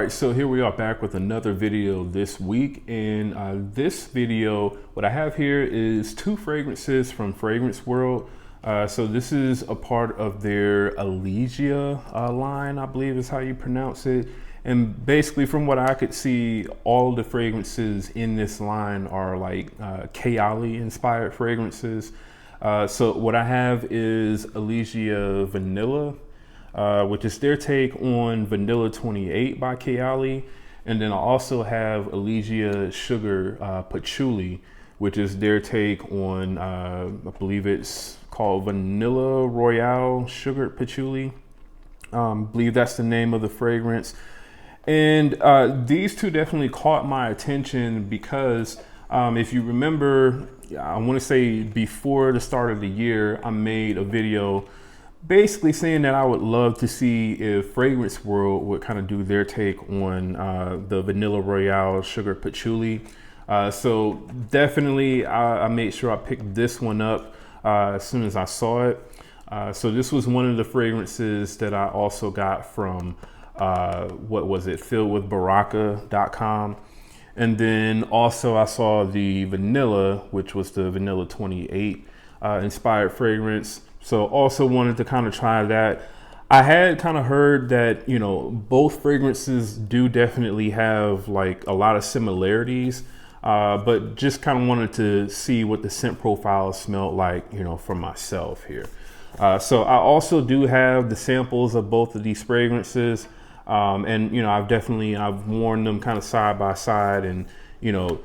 right, so here we are back with another video this week. And this video, what I have here is two fragrances from Fragrance World. So this is a part of their Elysia line, I believe is how you pronounce it. And basically from what I could see, all the fragrances in this line are like KAYALI inspired fragrances. So what I have is Elysia Vanilla, which is their take on Vanilla 28 by KAYALI. And then I also have Elysia Sugar Patchouli, which is their take on, I believe it's called Vanilla Royale Sugar Patchouli. I believe that's the name of the fragrance. And these two definitely caught my attention because if you remember, I want to say before the start of the year, I made a video basically saying that I would love to see if Fragrance World would kind of do their take on the Vanilla Royale Sugar Patchouli. So definitely I made sure I picked this one up as soon as I saw it. So this was one of the fragrances that I also got from, what was it, filledwithbaraka.com. And then also I saw the vanilla, which was the Vanilla 28 inspired fragrance. So also wanted to kind of try that. I had kind of heard that, you know, both fragrances do definitely have like a lot of similarities, but just kind of wanted to see what the scent profile smelled like, you know, for myself here. So I also do have the samples of both of these fragrances. And, you know, I've worn them kind of side by side and, you know,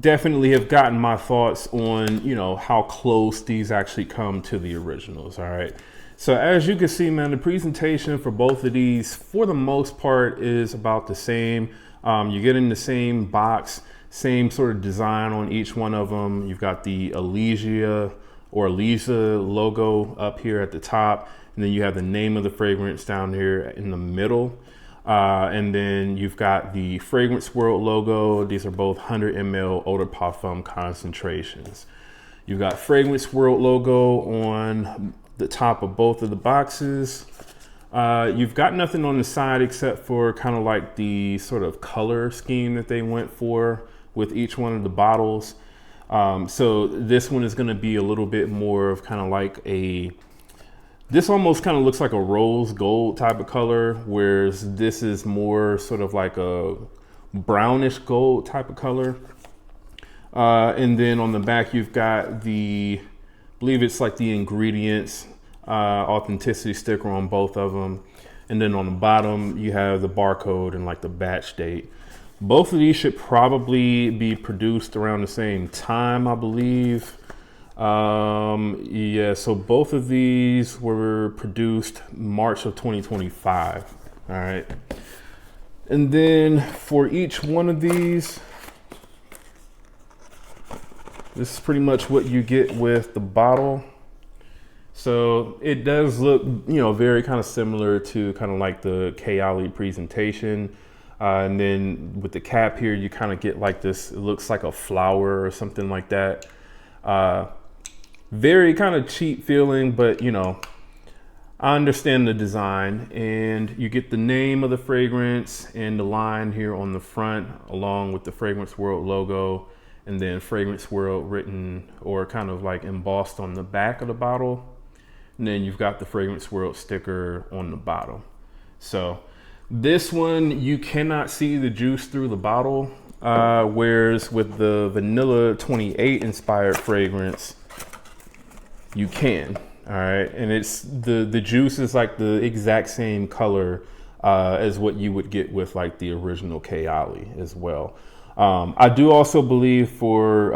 definitely have gotten my thoughts on, you know, how close these actually come to the originals. All right. So as you can see, man, the presentation for both of these, for the most part, is about the same. You get in the same box, same sort of design on each one of them. You've got the Elysia or Elysia logo up here at the top. And then you have the name of the fragrance down here in the middle. And then you've got the Fragrance World logo. These are both 100 ml Eau de Parfum concentrations. You've got Fragrance World logo on the top of both of the boxes. You've got nothing on the side except for kind of like the sort of color scheme that they went for with each one of the bottles. So this one is going to be a little bit more of kind of like this almost kind of looks like a rose gold type of color, whereas this is more sort of like a brownish gold type of color. And then on the back, you've got I believe it's like the ingredients, authenticity sticker on both of them. And then on the bottom, you have the barcode and like the batch date. Both of these should probably be produced around the same time, I believe. Yeah, so both of these were produced March of 2025. All right. And then for each one of these, this is pretty much what you get with the bottle. So it does look, you know, very kind of similar to kind of like the KAYALI presentation. And then with the cap here, you kind of get like this, it looks like a flower or something like that. Very kind of cheap feeling, but you know, I understand the design. And you get the name of the fragrance and the line here on the front, along with the Fragrance World logo, and then Fragrance World written or kind of like embossed on the back of the bottle. And then you've got the Fragrance World sticker on the bottom. So this one, you cannot see the juice through the bottle, whereas with the Vanilla 28 inspired fragrance, you can. All right. And it's the juice is like the exact same color as what you would get with like the original KAYALI as well. I do also believe for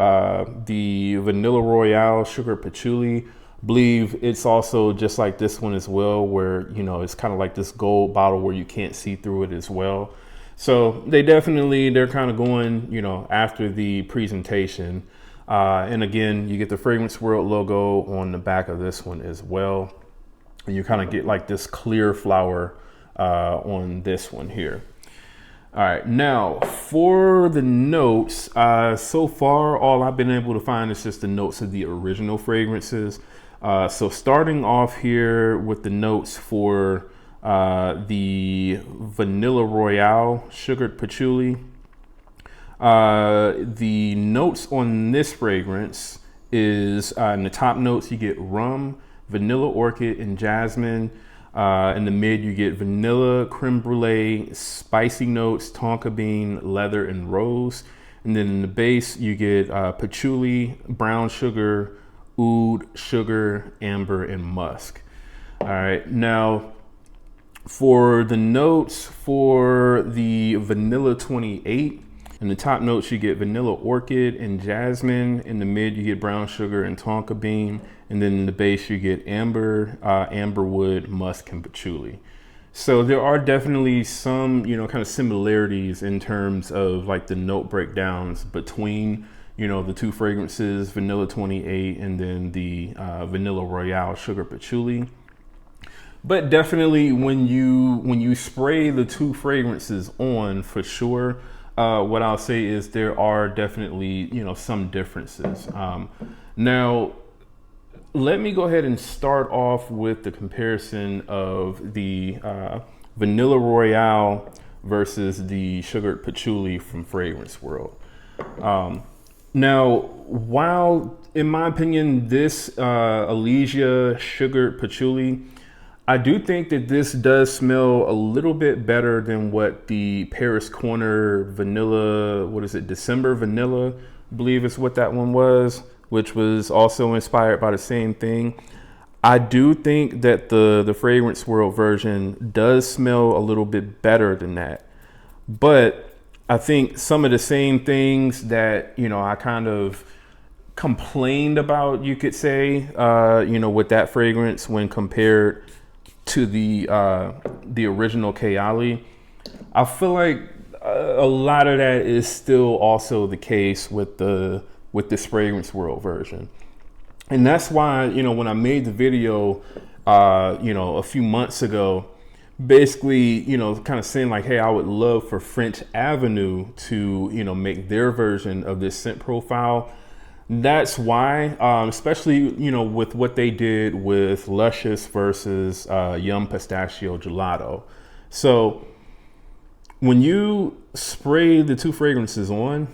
the Vanilla Royale Sugar Patchouli, believe it's also just like this one as well, where, you know, it's kind of like this gold bottle where you can't see through it as well. So they're kind of going, you know, after the presentation. And again, you get the Fragrance World logo on the back of this one as well. And you kind of get like this clear flower on this one here. All right, now for the notes, so far all I've been able to find is just the notes of the original fragrances. So starting off here with the notes for the Vanilla Royale Sugared Patchouli. The notes on this fragrance is in the top notes you get rum, vanilla orchid, and jasmine. In the mid you get vanilla, creme brulee, spicy notes, tonka bean, leather, and rose. And then in the base you get patchouli, brown sugar, oud, sugar, amber, and musk. All right, now for the notes for the Vanilla 28, in the top notes, you get vanilla orchid and jasmine. In the mid, you get brown sugar and tonka bean. And then in the base, you get amber, amberwood, musk, and patchouli. So there are definitely some, kind of similarities in terms of like the note breakdowns between, the two fragrances, Vanilla 28 and then the Vanilla Royale Sugar Patchouli. But definitely when you spray the two fragrances on, for sure, what I'll say is there are definitely, some differences. Now, let me go ahead and start off with the comparison of the Vanilla Royale versus the Sugared Patchouli from Fragrance World. Now, while in my opinion, this Elysia Sugared Patchouli, I do think that this does smell a little bit better than what the Paris Corner Vanilla, December Vanilla, I believe is what that one was, which was also inspired by the same thing. I do think that the Fragrance World version does smell a little bit better than that. But I think some of the same things that, I kind of complained about, you could say, with that fragrance when compared to the original KAYALI, I feel like a lot of that is still also the case with this Fragrance World version. And that's why, when I made the video, a few months ago, basically, kind of saying like, hey, I would love for French Avenue to, make their version of this scent profile. That's why, especially, with what they did with Luscious versus Yum Pistachio Gelato. So when you spray the two fragrances on,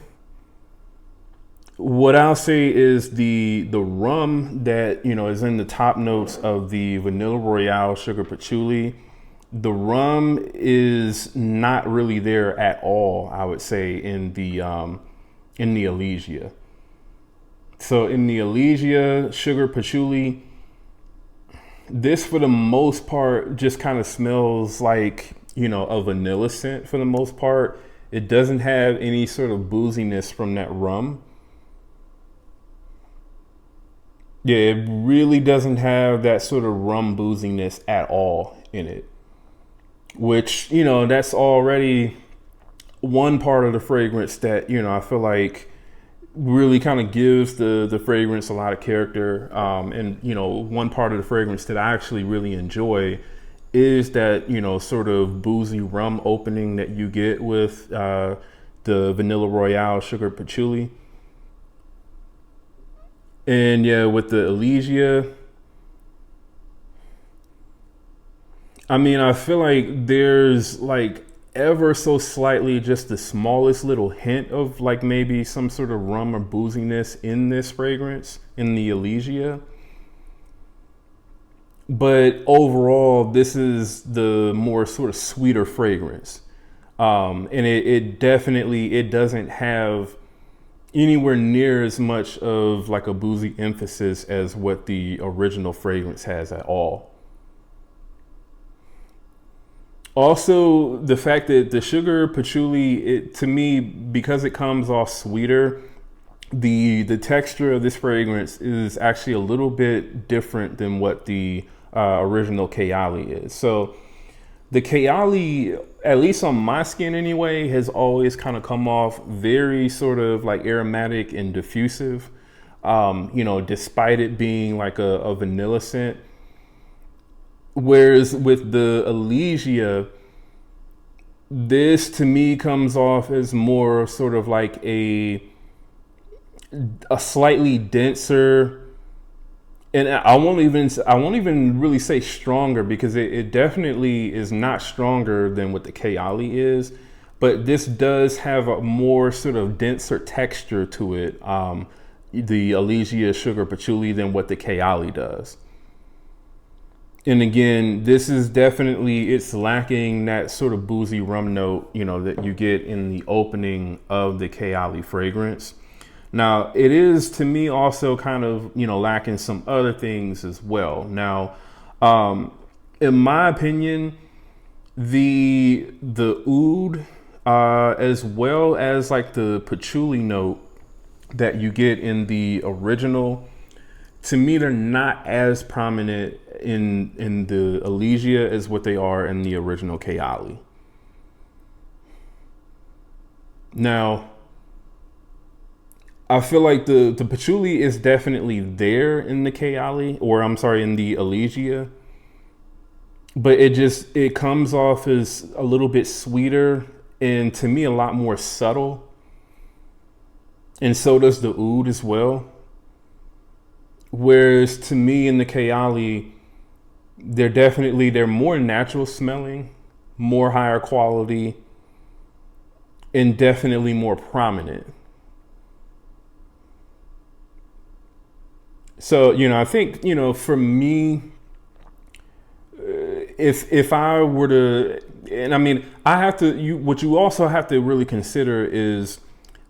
what I'll say is the rum that, is in the top notes of the Vanilla Royale Sugar Patchouli, the rum is not really there at all, I would say, in the Elysia. So in the Elysia Sugar Patchouli, this for the most part just kind of smells like, a vanilla scent for the most part. It doesn't have any sort of booziness from that rum. Yeah, it really doesn't have that sort of rum booziness at all in it, which, that's already one part of the fragrance that, I feel like really kind of gives the fragrance a lot of character. And, one part of the fragrance that I actually really enjoy is that, sort of boozy rum opening that you get with the Vanilla Royale Sugar Patchouli. And yeah, with the Elysia, I mean, I feel like there's like ever so slightly just the smallest little hint of like maybe some sort of rum or booziness in this fragrance in the Elysia. But overall, this is the more sort of sweeter fragrance. And it definitely doesn't have anywhere near as much of like a boozy emphasis as what the original fragrance has at all. Also, the fact that the Sugar Patchouli, to me, because it comes off sweeter, the texture of this fragrance is actually a little bit different than what the original KAYALI is. So the KAYALI, at least on my skin anyway, has always kind of come off very sort of like aromatic and diffusive, despite it being like a vanilla scent. Whereas with the Elysia, this to me comes off as more sort of like a slightly denser, And I won't even really say stronger, because it definitely is not stronger than what the KAYALI is, but this does have a more sort of denser texture to it, the Elysia Sugar Patchouli, than what the KAYALI does. And again, this is definitely, it's lacking that sort of boozy rum note, that you get in the opening of the KAYALI fragrance. Now, it is to me also kind of, lacking some other things as well. Now, in my opinion, the oud, as well as like the patchouli note that you get in the original, to me, they're not as prominent in the Elysia as what they are in the original KAYALI. Now, I feel like the patchouli is definitely there in the KAYALI, or I'm sorry, in the Elysia, but it comes off as a little bit sweeter, and to me a lot more subtle. And so does the oud as well. Whereas to me in the KAYALI, they're more natural smelling, more higher quality, and definitely more prominent. So, I think, for me, if I were to, and I mean, what you also have to really consider is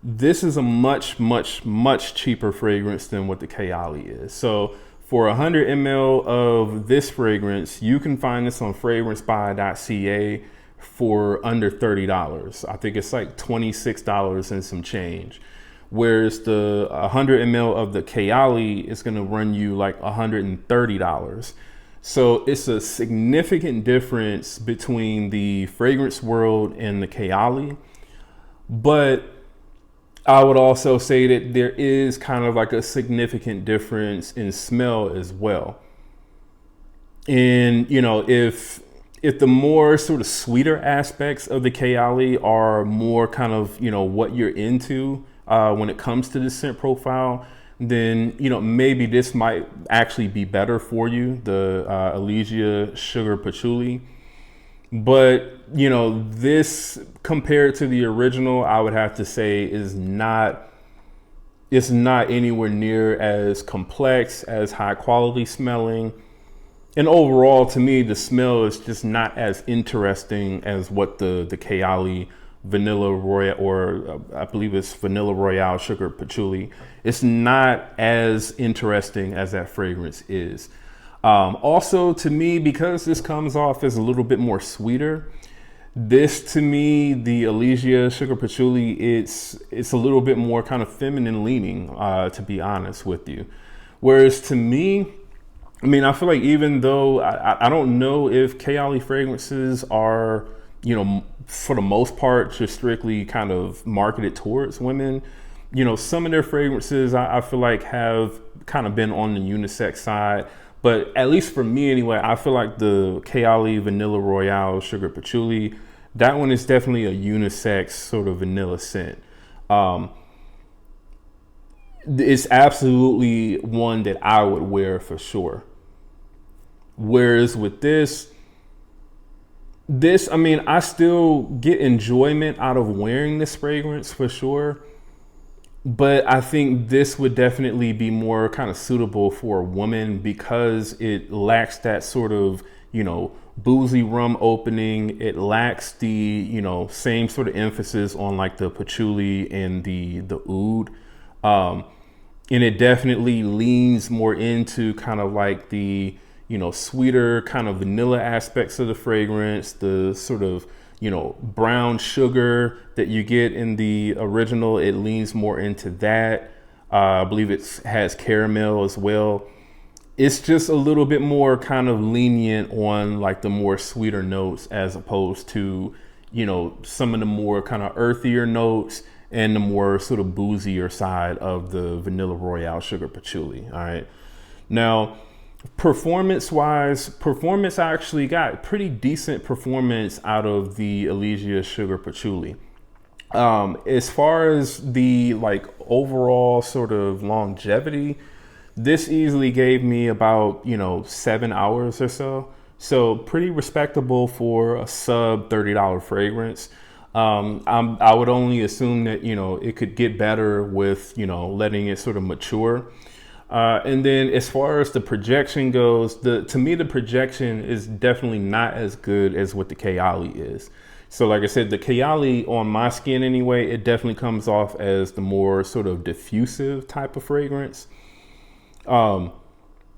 this is a much, much, much cheaper fragrance than what the KAYALI is. So for 100 ml of this fragrance, you can find this on fragrancebuy.ca for under $30. I think it's like $26 and some change. Whereas the 100 ml of the KAYALI is going to run you like $130. So it's a significant difference between the Fragrance World and the KAYALI. But I would also say that there is kind of like a significant difference in smell as well. And, if the more sort of sweeter aspects of the KAYALI are more kind of, what you're into when it comes to the scent profile, then, maybe this might actually be better for you, the Elysia Sugar Patchouli. But, this compared to the original, I would have to say it's not anywhere near as complex, as high quality smelling. And overall, to me, the smell is just not as interesting as what the KAYALI Vanilla Royale, or I believe it's Vanilla Royale Sugar Patchouli. It's not as interesting as that fragrance is. Also, to me, because this comes off as a little bit more sweeter, this to me, the Elysia Sugar Patchouli, it's a little bit more kind of feminine leaning, to be honest with you. Whereas to me, I mean, I feel like even though I don't know if KAYALI fragrances are, for the most part, just strictly kind of marketed towards women, some of their fragrances I feel like have kind of been on the unisex side. But at least for me anyway, I feel like the KAYALI Vanilla Royale Sugar Patchouli, that one is definitely a unisex sort of vanilla scent. It's absolutely one that I would wear for sure. Whereas with this, I mean, I still get enjoyment out of wearing this fragrance for sure. But I think this would definitely be more kind of suitable for a woman, because it lacks that sort of, boozy rum opening. It lacks the, same sort of emphasis on like the patchouli and the oud. And it definitely leans more into kind of like the, sweeter kind of vanilla aspects of the fragrance, the sort of, brown sugar that you get in the original. It leans more into that. I believe it has caramel as well. It's just a little bit more kind of lenient on like the more sweeter notes, as opposed to, some of the more kind of earthier notes and the more sort of boozier side of the Vanilla Royale Sugar Patchouli. All right. Now, performance I actually got pretty decent performance out of the Elysia Sugar Patchouli. As far as the like overall sort of longevity, This easily gave me about, 7 hours or so. So pretty respectable for a sub $30 fragrance. I would only assume that, it could get better with, letting it sort of mature. And then as far as the projection goes, to me, the projection is definitely not as good as what the KAYALI is. So like I said, the KAYALI on my skin anyway, it definitely comes off as the more sort of diffusive type of fragrance. And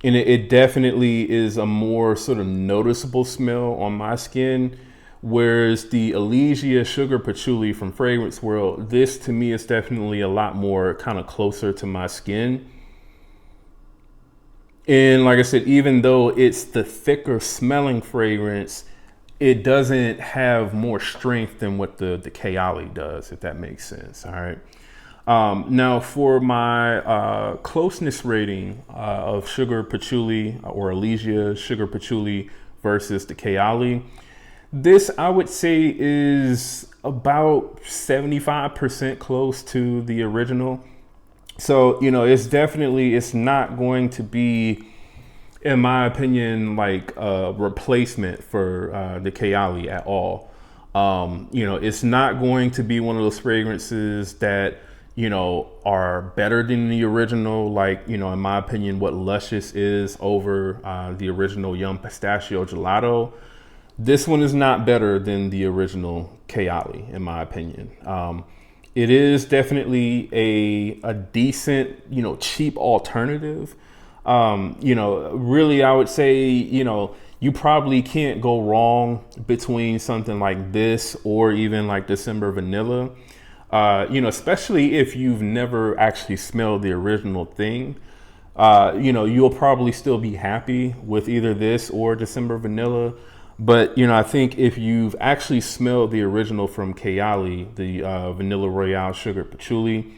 it definitely is a more sort of noticeable smell on my skin. Whereas the Elysia Sugar Patchouli from Fragrance World, this to me is definitely a lot more kind of closer to my skin. And like I said, even though it's the thicker smelling fragrance, it doesn't have more strength than what the KAYALI does, if that makes sense. All right. Now for my closeness rating of Sugar Patchouli or Elysia Sugar Patchouli versus the KAYALI, this I would say is about 75% close to the original. So, it's not going to be, in my opinion, like a replacement for the KAYALI at all. It's not going to be one of those fragrances that, are better than the original. Like, in my opinion, what Luscious is over the original Young Pistachio Gelato. This one is not better than the original KAYALI, in my opinion. It is definitely a decent, cheap alternative. Really, I would say, you probably can't go wrong between something like this or even like December Vanilla. Especially if you've never actually smelled the original thing. You'll probably still be happy with either this or December Vanilla. But, I think if you've actually smelled the original from KAYALI, the Vanilla Royale Sugar Patchouli,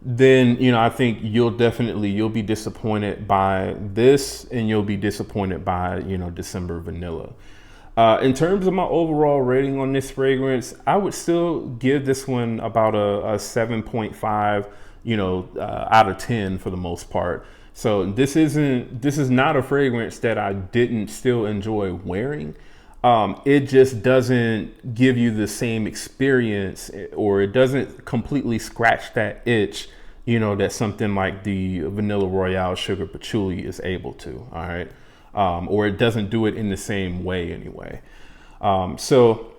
then, I think you'll be disappointed by this and you'll be disappointed by, December Vanilla. In terms of my overall rating on this fragrance, I would still give this one about a 7.5, out of 10 for the most part. So this is not a fragrance that I didn't still enjoy wearing. It just doesn't give you the same experience, or it doesn't completely scratch that itch, that something like the Vanilla Royale Sugar Patchouli is able to. All right. Or it doesn't do it in the same way anyway. So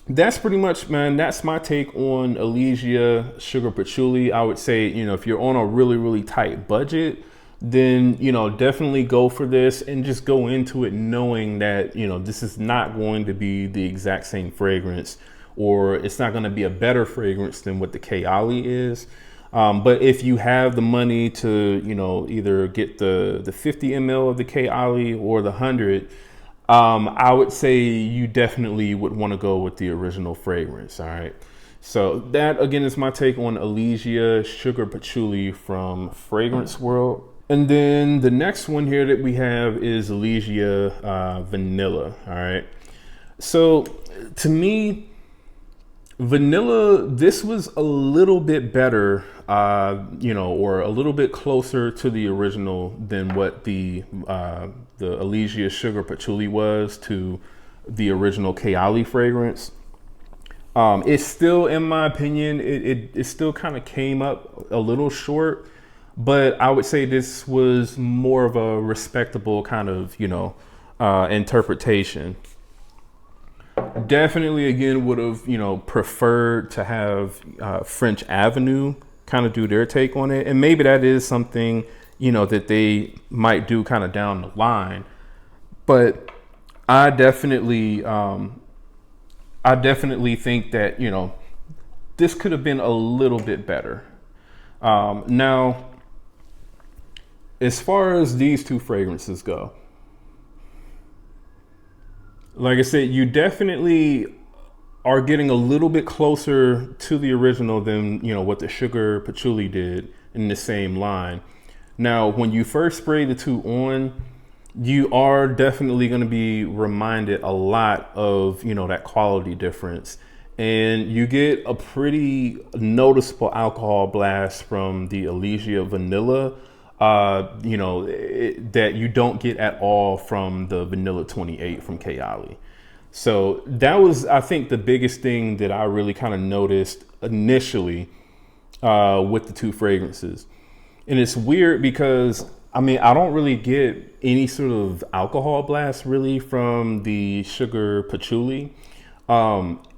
that's pretty much, man, that's my take on Elysia Sugar Patchouli. I would say, if you're on a really, really tight budget, then, definitely go for this and just go into it knowing that, this is not going to be the exact same fragrance, or it's not going to be a better fragrance than what the KAYALI is. But if you have the money to, either get the 50 ml of the KAYALI or the 100, I would say you definitely would want to go with the original fragrance. All right. So that, again, is my take on Elysia Sugar Patchouli from Fragrance World. And then the next one here that we have is Elysia Vanilla. All right. So to me, Vanilla, this was a little bit better, or a little bit closer to the original than what the Elysia Sugar Patchouli was to the original KAYALI fragrance. It's still, in my opinion, it still kind of came up a little short. But I would say this was more of a respectable kind of, interpretation. Definitely, again, would have, preferred to have French Avenue kind of do their take on it. And maybe that is something, that they might do kind of down the line. But I definitely think that, this could have been a little bit better. Now, as far as these two fragrances go, like I said, you definitely are getting a little bit closer to the original than, what the Sugar Patchouli did in the same line. Now, when you first spray the two on, you are definitely going to be reminded a lot of, that quality difference. And you get a pretty noticeable alcohol blast from the Elysia Vanilla. that you don't get at all from the Vanilla 28 from KAYALI. So that was, I think, the biggest thing that I really kind of noticed initially with the two fragrances. And it's weird because, I mean, I don't really get any sort of alcohol blast really from the Sugar Patchouli.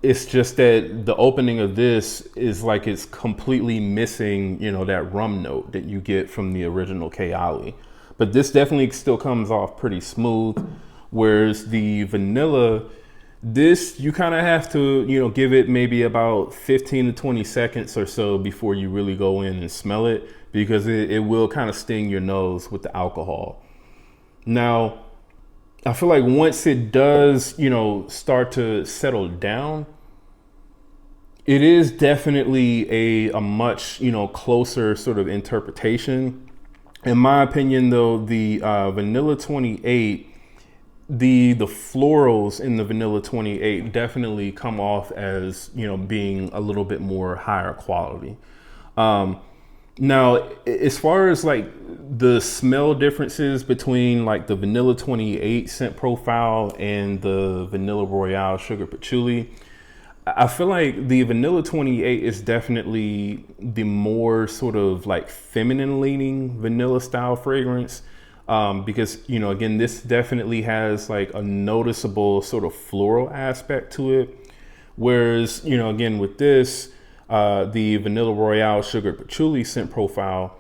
It's just that the opening of this is like it's completely missing, that rum note that you get from the original KAYALI. But this definitely still comes off pretty smooth. Whereas the vanilla, this you kind of have to, give it maybe about 15 to 20 seconds or so before you really go in and smell it, because it will kind of sting your nose with the alcohol. Now, I feel like once it does, start to settle down, it is definitely a much, closer sort of interpretation. In my opinion, though, the Vanilla 28, the florals in the Vanilla 28 definitely come off as, being a little bit more higher quality. Now, as far as like the smell differences between like the Vanilla 28 scent profile and the Vanilla Royale Sugar Patchouli, I feel like the Vanilla 28 is definitely the more sort of like feminine leaning vanilla style fragrance. Because, again, this definitely has like a noticeable sort of floral aspect to it. Whereas, again, with this, the Vanilla Royale Sugar Patchouli scent profile,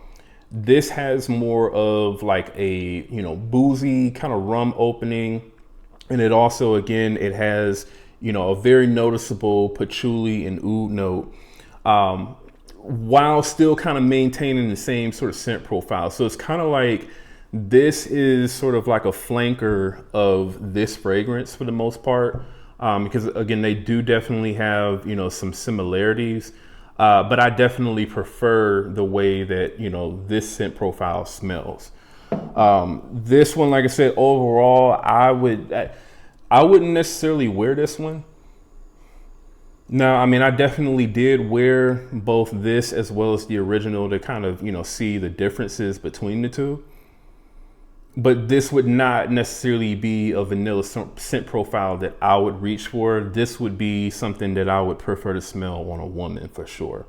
this has more of like a, boozy kind of rum opening. And it also, again, it has, a very noticeable patchouli and oud note, while still kind of maintaining the same sort of scent profile. So it's kind of like, this is sort of like a flanker of this fragrance for the most part. Because again, they do definitely have, some similarities, but I definitely prefer the way that, this scent profile smells. This one, like I said, overall, I wouldn't necessarily wear this one. Now, I mean, I definitely did wear both this as well as the original to kind of, see the differences between the two. But this would not necessarily be a vanilla scent profile that I would reach for. This would be something that I would prefer to smell on a woman for sure.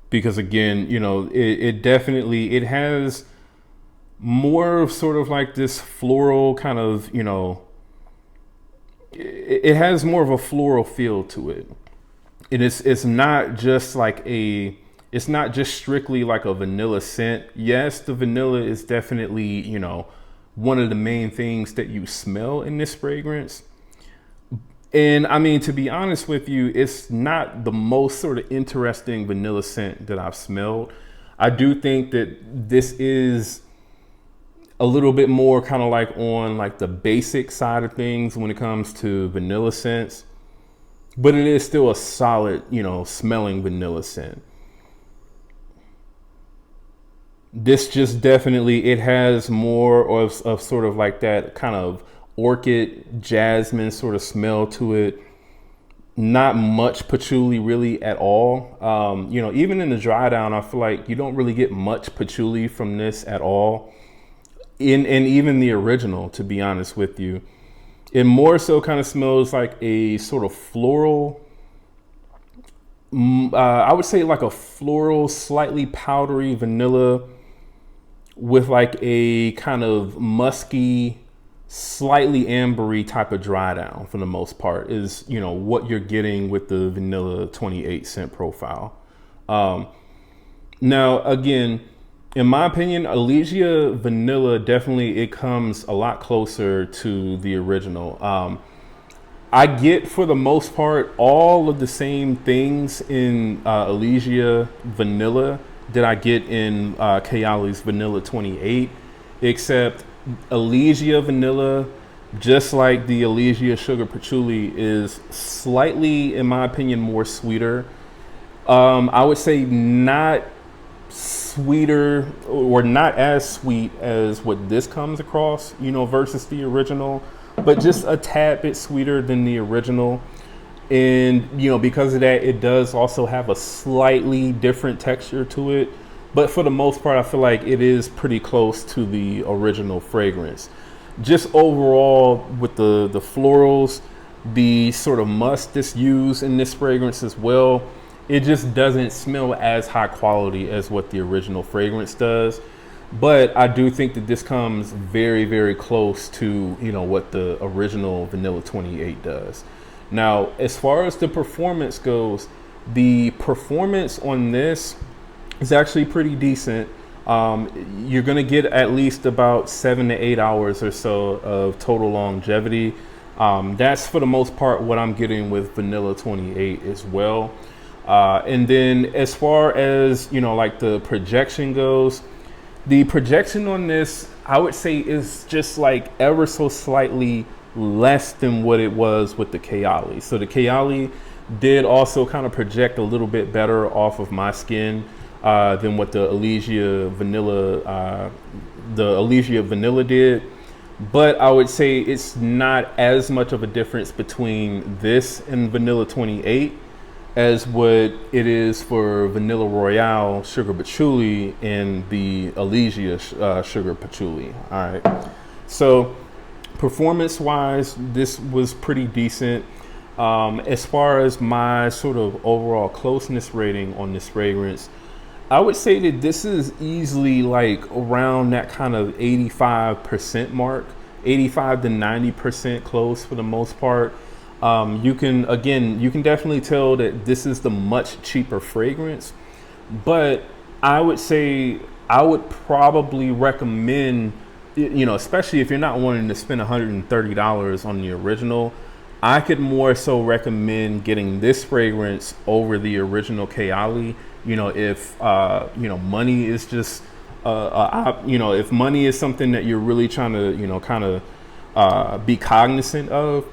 Because again, it definitely, it has more of sort of like this floral kind of, it has more of a floral feel to it. It's not just like it's not just strictly like a vanilla scent. Yes, the vanilla is definitely, one of the main things that you smell in this fragrance. And I mean, to be honest with you, it's not the most sort of interesting vanilla scent that I've smelled. I do think that this is a little bit more kind of like on like the basic side of things when it comes to vanilla scents, but it is still a solid, smelling vanilla scent. This just definitely, it has more of sort of like that kind of orchid jasmine sort of smell to it. Not much patchouli really at all. Even in the dry down, I feel like you don't really get much patchouli from this at all. And even the original, to be honest with you, it more so kind of smells like a sort of floral, I would say like a floral, slightly powdery vanilla with like a kind of musky, slightly ambery type of dry down for the most part is, what you're getting with the Vanilla 28 scent profile. Now, again, in my opinion, Elysia Vanilla definitely, it comes a lot closer to the original. I get, for the most part, all of the same things in Elysia Vanilla that I get in KAYALI's Vanilla 28, except Elysia Vanilla, just like the Elysia Sugar Patchouli, is slightly, in my opinion, more sweeter. I would say not sweeter or not as sweet as what this comes across, versus the original, but just a tad bit sweeter than the original. And, because of that, it does also have a slightly different texture to it. but for the most part, I feel like it is pretty close to the original fragrance. Just overall with the florals, the sort of musk that's used in this fragrance as well, it just doesn't smell as high quality as what the original fragrance does. But I do think that this comes very, very close to, you know, what the original Vanilla 28 does. Now, as far as the performance goes, the performance on this is actually pretty decent. You're gonna get at least about 7 to 8 hours or so of total longevity. That's for the most part what I'm getting with Vanilla 28 as well. And then as far as, you know, like the projection goes, the projection on this, I would say, is just like ever so slightly less than what it was with the KAYALI. So the KAYALI did also kind of project a little bit better off of my skin than what the Elysia Vanilla did. But I would say it's not as much of a difference between this and Vanilla 28 as what it is for Vanilla Royale Sugar Patchouli and the Elysia Sugar Patchouli. All right. So performance wise, this was pretty decent. As far as my sort of overall closeness rating on this fragrance, I would say that this is easily like around that kind of 85% mark, 85 to 90% close for the most part. You can definitely tell that this is the much cheaper fragrance, but I would say I would probably recommend, you know, especially if you're not wanting to spend $130 on the original, I could more so recommend getting this fragrance over the original KAYALI. You know, if you know, money is just you know, if money is something that you're really trying to, you know, kind of be cognizant of,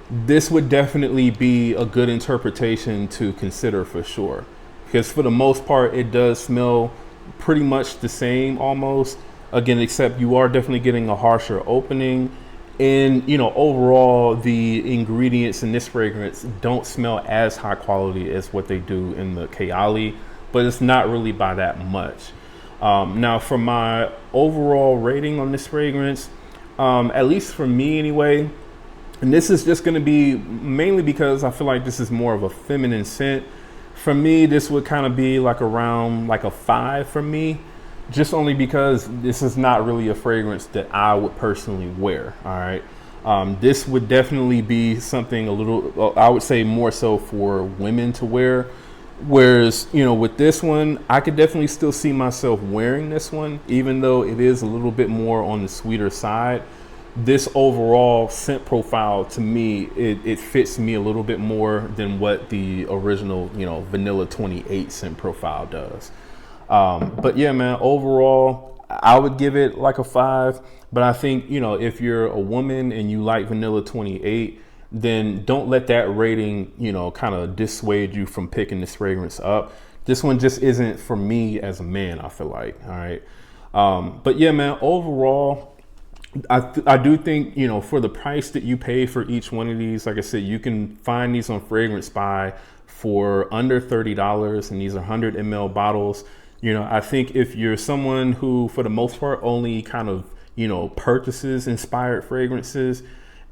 this would definitely be a good interpretation to consider for sure. Because for the most part, it does smell pretty much the same almost. Again, except you are definitely getting a harsher opening. And, you know, overall, the ingredients in this fragrance don't smell as high quality as what they do in the KAYALI, but it's not really by that much. Now, for my overall rating on this fragrance, at least for me anyway, and this is just going to be mainly because I feel like this is more of a feminine scent. For me, this would kind of be like around like a 5 for me, just only because this is not really a fragrance that I would personally wear. All right. This would definitely be something a little, I would say more so for women to wear. Whereas, you know, with this one, I could definitely still see myself wearing this one, even though it is a little bit more on the sweeter side. This overall scent profile, to me, it fits me a little bit more than what the original, you know, Vanilla 28 scent profile does. But yeah, man, overall, I would give it like a 5. But I think, you know, if you're a woman and you like Vanilla 28, then don't let that rating, you know, kind of dissuade you from picking this fragrance up. This one just isn't for me as a man, I feel like. All right. But yeah, man, overall, I do think, you know, for the price that you pay for each one of these, like I said, you can find these on Fragrance Buy for under $30, and these are 100 ml bottles. You know, I think if you're someone who, for the most part, only kind of, you know, purchases inspired fragrances,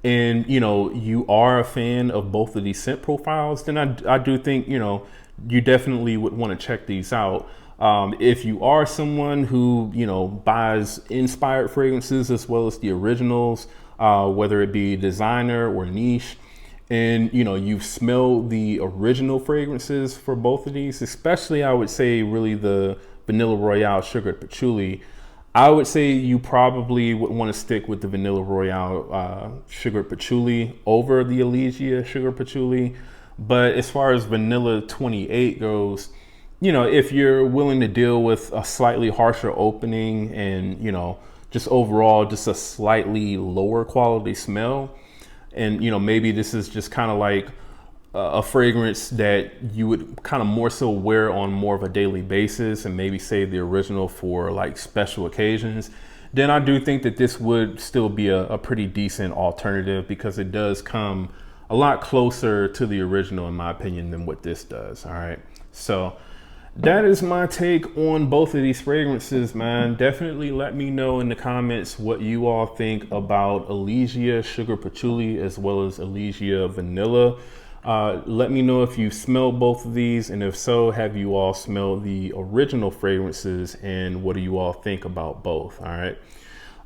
and, you know, you are a fan of both of these scent profiles, then I do think, you know, you definitely would want to check these out. If you are someone who, you know, buys inspired fragrances as well as the originals, whether it be designer or niche, and, you know, you've smelled the original fragrances for both of these, especially I would say really the Vanilla Royale Sugar Patchouli, I would say you probably would want to stick with the Vanilla Royale Sugar Patchouli over the Elysia Sugar Patchouli. But as far as Vanilla 28 goes, you know, if you're willing to deal with a slightly harsher opening and, you know, just overall just a slightly lower quality smell, and, you know, maybe this is just kind of like a fragrance that you would kind of more so wear on more of a daily basis and maybe save the original for like special occasions, then I do think that this would still be a pretty decent alternative, because it does come a lot closer to the original in my opinion than what this does. All right. So that is my take on both of these fragrances, man. Definitely let me know in the comments what you all think about Elysia Sugar Patchouli as well as Elysia Vanilla. Let me know if you smelled both of these, and if so, have you all smelled the original fragrances, and what do you all think about both? All right.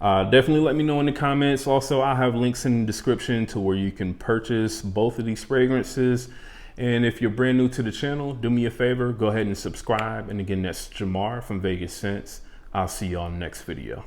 Definitely let me know in the comments. Also, I'll have links in the description to where you can purchase both of these fragrances. And if you're brand new to the channel, do me a favor, go ahead and subscribe. And again, that's Jamar from Vegas Scents. I'll see you on the next video.